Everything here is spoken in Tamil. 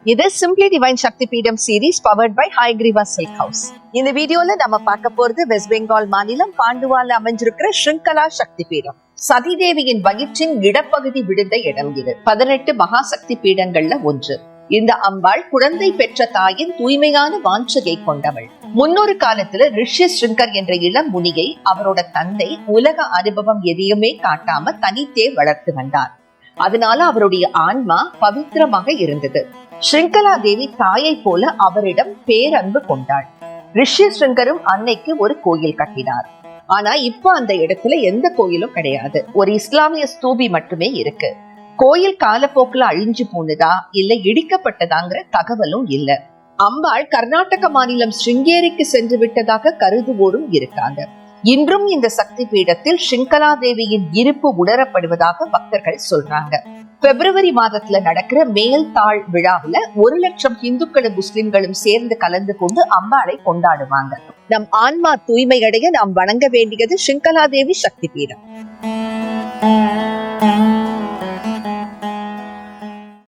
இது simply divine Shakti Peetham series powered by Hayagriva silk house. இந்த வீடியோல நம்ம பார்க்க போறது வெஸ்ட் பெங்கால் மாநிலம் பாண்டுவால அமைஞ்சிருக்கிற ஸ்ருங்கலா சக்தி பீடம். சதிதேவியின் வயிற்றின் இடப்பகுதி விழுந்த இடம் இது. 18 மகாசக்தி பீடங்கள்ல ஒன்று. இந்த அம்பாள் குழந்தை பெற்ற தாயின் தூய்மையான வாஞ்சையை கொண்டவள். முன்னொரு காலத்துல ரிஷி ஸ்ருங்கர் என்ற இளம் முனியை அவரோட தந்தை உலக அனுபவம் எதையுமே காட்டாம தனித்தே வளர்த்து வந்தார். அதனால அவருடைய ஆன்மா பவித்திரமாக இருந்தது. ஸ்ருங்கலா தேவி தாயை போல அவரிடம் பேரன்பு கொண்டாள். ரிஷி ஸ்ருங்கரும் அன்னைக்கு ஒரு கோயில் கட்டினார். ஆனா இப்ப அந்த இடத்துல எந்த கோயிலும் கிடையாது. ஒரு இஸ்லாமிய ஸ்தூபி மட்டுமே இருக்கு. கோயில் காலப்போக்குல அழிஞ்சு போனதா இல்ல இடிக்கப்பட்டதாங்கிற தகவலும் இல்ல. அம்பாள் கர்நாடக மாநிலம் ஸ்ருங்கேரிக்கு சென்று விட்டதாக கருதுவோரும் இருக்காங்க. இன்றும் இந்த சக்தி பீடத்தில் ஸ்ருங்கலா தேவியின் இருப்பு உணரப்படுவதாக பக்தர்கள் சொல்றாங்க. பிப்ரவரி மாதத்துல நடக்கிற மேல் தாழ் விழாவுல 1,00,000 இந்துக்களும் முஸ்லிம்களும் சேர்ந்து கலந்து கொண்டு அம்பாளை கொண்டாடுவாங்க. நம் ஆன்மா தூய்மையடைய நாம் வணங்க வேண்டியது ஸ்ருங்கலா தேவி சக்தி பீடம்.